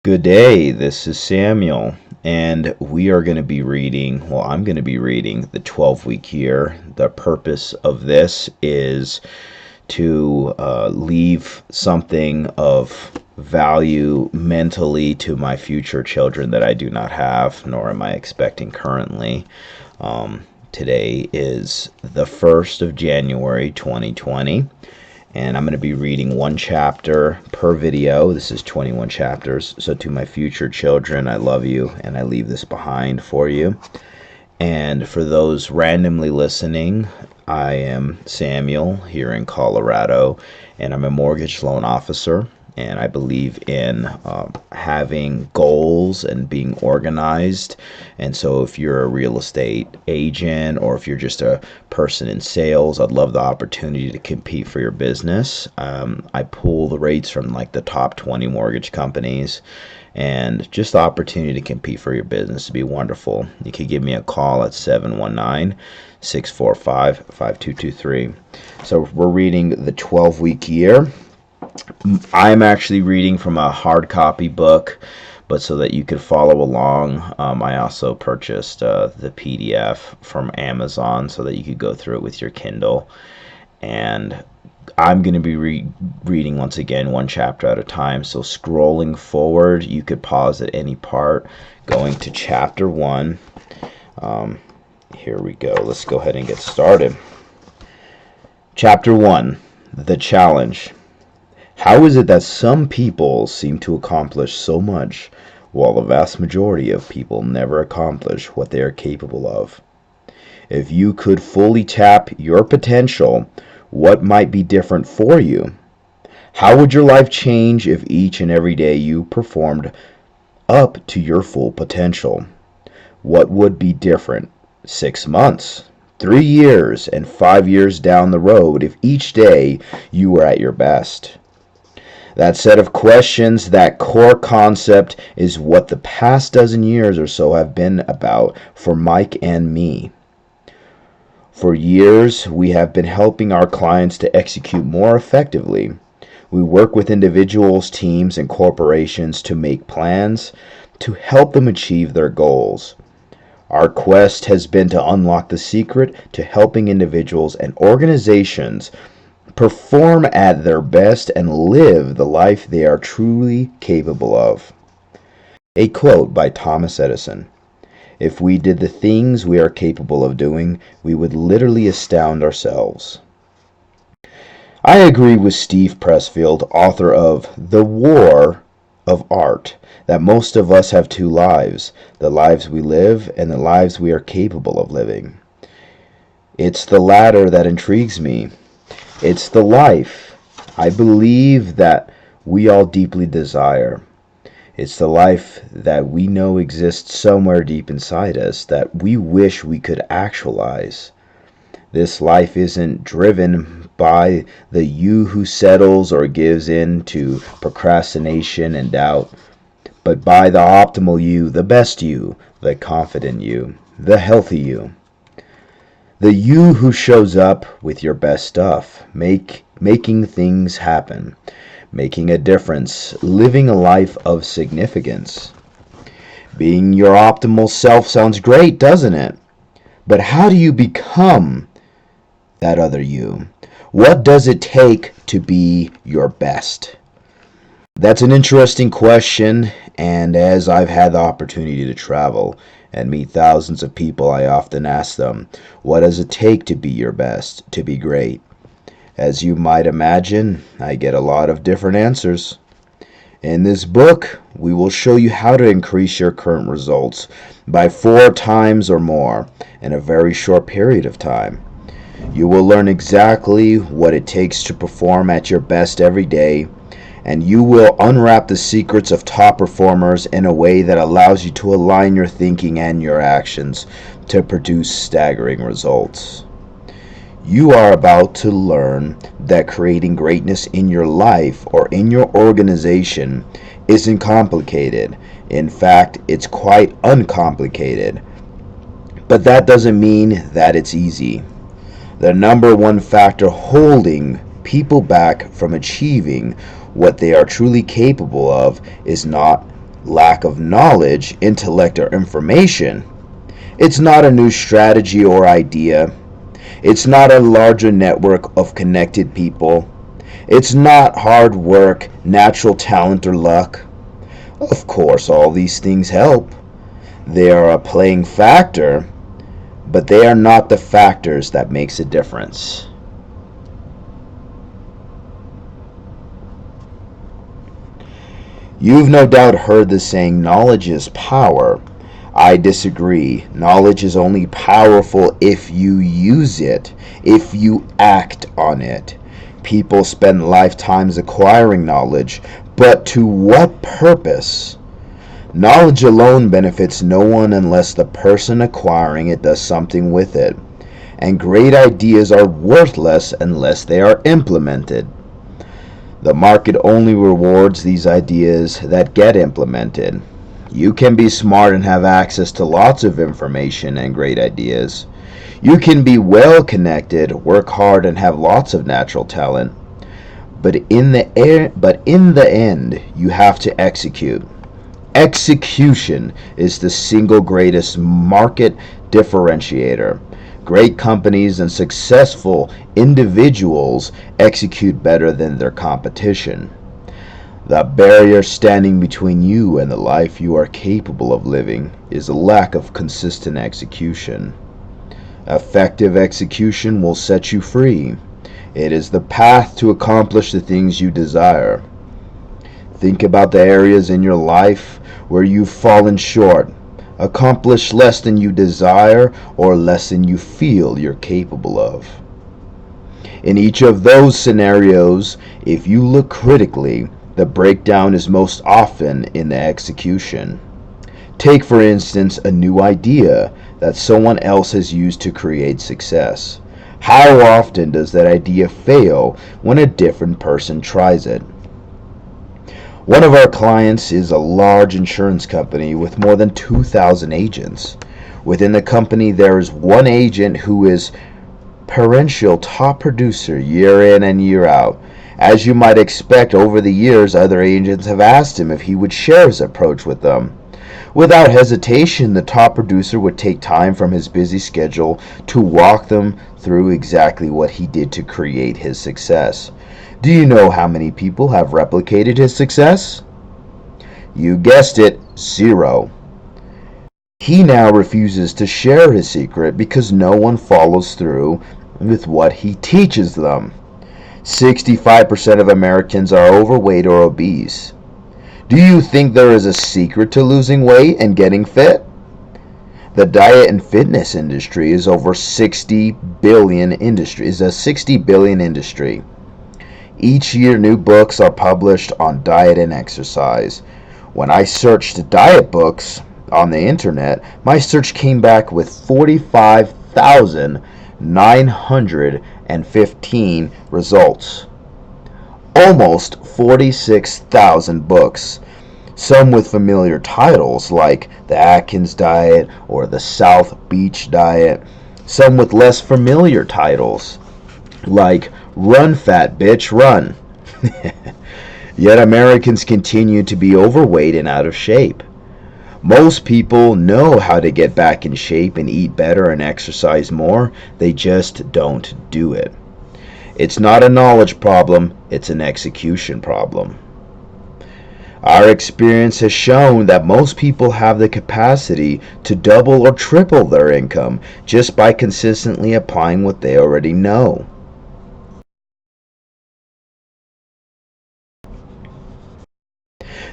Good day, this is Samuel, and we are going to be reading, I'm going to be reading the 12-week year. The purpose of this is to leave something of value mentally to my future children that I do not have, nor am I expecting currently. Today is the 1st of January 2020. And I'm going to be reading one chapter per video. This is 21 chapters. So to my future children, I love you, and I leave this behind for you. And for those randomly listening, I am Samuel here in Colorado, and I'm a mortgage loan officer. And I believe in having goals and being organized. And so if you're a real estate agent or if you're just a person in sales, I'd love the opportunity to compete for your business. I pull the rates from like the top 20 mortgage companies, and just the opportunity to compete for your business would be wonderful. You could give me a call at 719-645-5223. So we're reading the 12-week year. I'm actually reading from a hard copy book, but so that you could follow along, I also purchased the PDF from Amazon so that you could go through it with your Kindle. And I'm going to be reading once again one chapter at a time. So scrolling forward, you could pause at any part, going to chapter 1. Here we go. Let's go ahead and get started. Chapter 1, The Challenge. How is it that some people seem to accomplish so much, while the vast majority of people never accomplish what they are capable of? If you could fully tap your potential, what might be different for you? How would your life change if each and every day you performed up to your full potential? What would be different 6 months, 3 years, and 5 years down the road if each day you were at your best? That set of questions, that core concept, is what the past dozen years or so have been about for Mike and me. For years, we have been helping our clients to execute more effectively. We work with individuals, teams, and corporations to make plans to help them achieve their goals. Our quest has been to unlock the secret to helping individuals and organizations perform at their best and live the life they are truly capable of. A quote by Thomas Edison: "If we did the things we are capable of doing, we would literally astound ourselves." I agree with Steve Pressfield, author of The War of Art, that most of us have two lives: the lives we live and the lives we are capable of living. It's the latter that intrigues me. It's the life I believe that we all deeply desire. It's the life that we know exists somewhere deep inside us that we wish we could actualize. This life isn't driven by the you who settles or gives in to procrastination and doubt, but by the optimal you, the best you, the confident you, the healthy you. The you who shows up with your best stuff, making things happen, making a difference, living a life of significance. Being your optimal self sounds great, doesn't it? But how do you become that other you? What does it take to be your best? That's an interesting question, and as I've had the opportunity to travel and meet thousands of people, I often ask them, what does it take to be your best, to be great? As you might imagine, I get a lot of different answers. In this book, we will show you how to increase your current results by 4 times or more in a very short period of time. You will learn exactly what it takes to perform at your best every day, and you will unwrap the secrets of top performers in a way that allows you to align your thinking and your actions to produce staggering results. You are about to learn that creating greatness in your life or in your organization isn't complicated. In fact, it's quite uncomplicated. But that doesn't mean that it's easy. The number one factor holding people back from achieving what they are truly capable of is not lack of knowledge, intellect, or information. It's not a new strategy or idea. It's not a larger network of connected people. It's not hard work, natural talent, or luck. Of course, all these things help. They are a playing factor, but they are not the factors that makes a difference. You've no doubt heard the saying, knowledge is power. I disagree. Knowledge is only powerful if you use it, if you act on it. People spend lifetimes acquiring knowledge, but to what purpose? Knowledge alone benefits no one unless the person acquiring it does something with it. And great ideas are worthless unless they are implemented. The market only rewards these ideas that get implemented. You can be smart and have access to lots of information and great ideas. You can be well connected, work hard, and have lots of natural talent. But in the end, you have to execute. Execution is the single greatest market differentiator. Great companies and successful individuals execute better than their competition. The barrier standing between you and the life you are capable of living is a lack of consistent execution. Effective execution will set you free. It is the path to accomplish the things you desire. Think about the areas in your life where you've fallen short, accomplished less than you desire, or less than you feel you're capable of. In each of those scenarios, if you look critically, the breakdown is most often in the execution. Take, for instance, a new idea that someone else has used to create success. How often does that idea fail when a different person tries it? One of our clients is a large insurance company with more than 2,000 agents. Within the company, there is one agent who is perennial top producer year in and year out. As you might expect, over the years, other agents have asked him if he would share his approach with them. Without hesitation, the top producer would take time from his busy schedule to walk them through exactly what he did to create his success. Do you know how many people have replicated his success? You guessed it, 0. He now refuses to share his secret because no one follows through with what he teaches them. 65% of Americans are overweight or obese. Do you think there is a secret to losing weight and getting fit? The diet and fitness industry is over 60 billion industry. Is a 60 billion industry. Each year new books are published on diet and exercise. When I searched diet books on the internet, my search came back with 45,915 results. Almost 46,000 books, some with familiar titles like the Atkins Diet or the South Beach Diet, some with less familiar titles like Run Fat Bitch Run. Yet Americans continue to be overweight and out of shape. Most people know how to get back in shape and eat better and exercise more, they just don't do it. It's not a knowledge problem, it's an execution problem. Our experience has shown that most people have the capacity to double or triple their income just by consistently applying what they already know.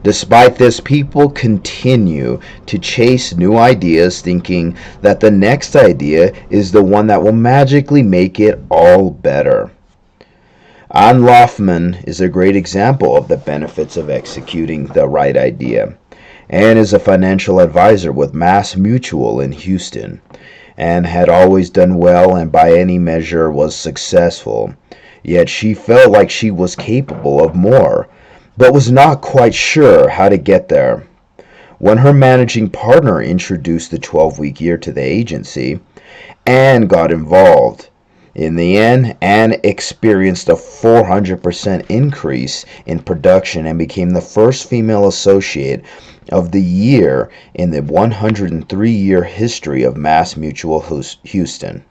Despite this, people continue to chase new ideas thinking that the next idea is the one that will magically make it all better. Ann Loffman is a great example of the benefits of executing the right idea. Ann is a financial advisor with Mass Mutual in Houston. Ann had always done well and by any measure was successful. Yet she felt like she was capable of more, but was not quite sure how to get there. When her managing partner introduced the 12-week year to the agency, Ann got involved. In the end, Anne experienced a 400% increase in production and became the first female associate of the year in the 103-year history of Mass Mutual Houston.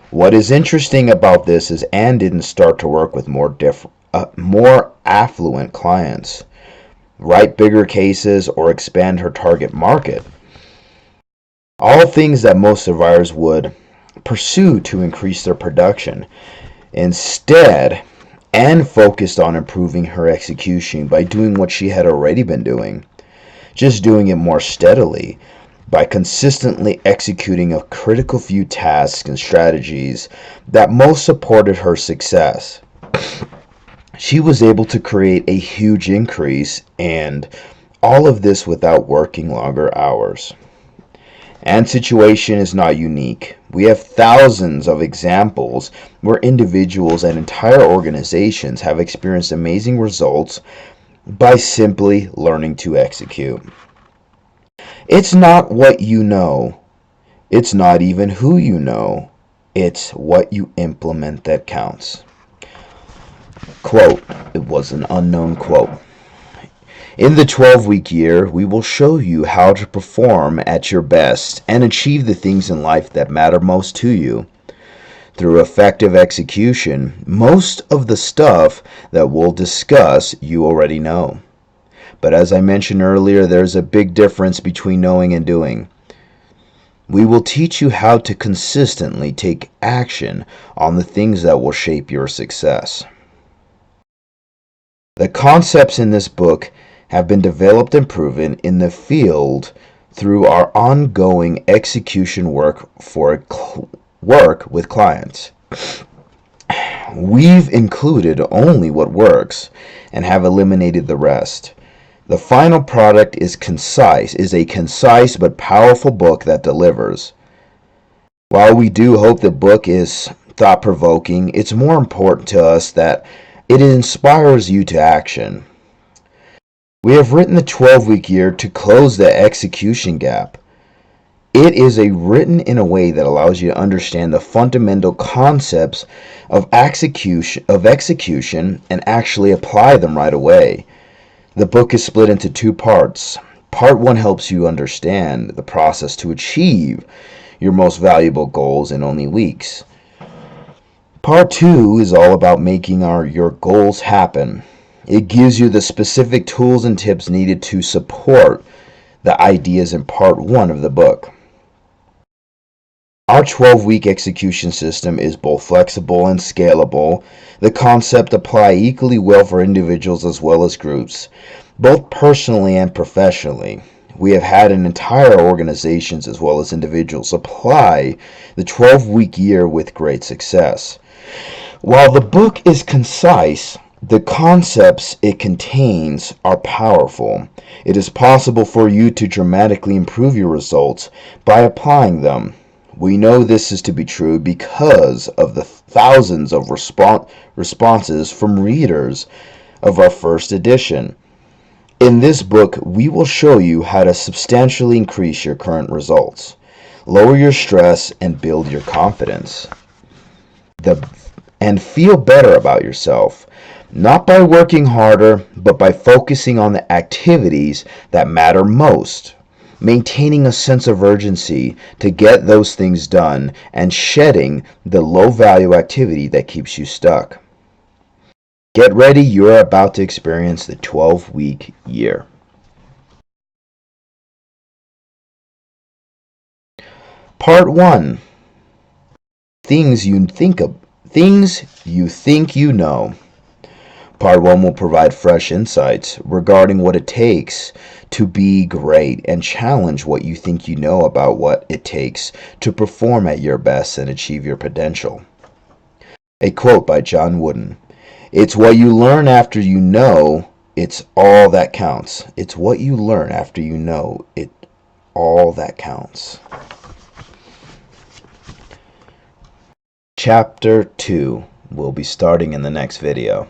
What is interesting about this is Anne didn't start to work with more affluent clients, write bigger cases, or expand her target market. All things that most survivors would pursue to increase their production. Instead, Anne focused on improving her execution by doing what she had already been doing, just doing it more steadily, by consistently executing a critical few tasks and strategies that most supported her success. She was able to create a huge increase, and all of this without working longer hours. Anne's situation is not unique. We have thousands of examples where individuals and entire organizations have experienced amazing results by simply learning to execute. It's not what you know. It's not even who you know. It's what you implement that counts. Quote, it was an unknown quote. In the 12-week year, we will show you how to perform at your best and achieve the things in life that matter most to you. Through effective execution, most of the stuff that we'll discuss you already know. But as I mentioned earlier, there's a big difference between knowing and doing. We will teach you how to consistently take action on the things that will shape your success. The concepts in this book have been developed and proven in the field through our ongoing execution work with clients. We've included only what works and have eliminated the rest. The final product is a concise but powerful book that delivers. While we do hope the book is thought-provoking, it's more important to us that it inspires you to action. We have written the 12-week year to close the execution gap. It is written in a way that allows you to understand the fundamental concepts of execution and actually apply them right away. The book is split into two parts. Part 1 helps you understand the process to achieve your most valuable goals in only weeks. Part 2 is all about making your goals happen. It gives you the specific tools and tips needed to support the ideas in part 1 of the book. Our 12-week execution system is both flexible and scalable. The concepts apply equally well for individuals as well as groups, both personally and professionally. We have had entire organizations as well as individuals apply the 12-week year with great success. While the book is concise, the concepts it contains are powerful. It is possible for you to dramatically improve your results by applying them. We know this is to be true because of the thousands of responses from readers of our first edition. In this book, we will show you how to substantially increase your current results, lower your stress, and build your confidence. And feel better about yourself. Not by working harder, but by focusing on the activities that matter most, maintaining a sense of urgency to get those things done, and shedding the low-value activity that keeps you stuck. Get ready, you're about to experience the 12-week year. Part 1. Things you think you know. Part 1 will provide fresh insights regarding what it takes to be great and challenge what you think you know about what it takes to perform at your best and achieve your potential. A quote by John Wooden. It's what you learn after you know, it's all that counts. It's what you learn after you know, it all that counts. Chapter 2 will be starting in the next video.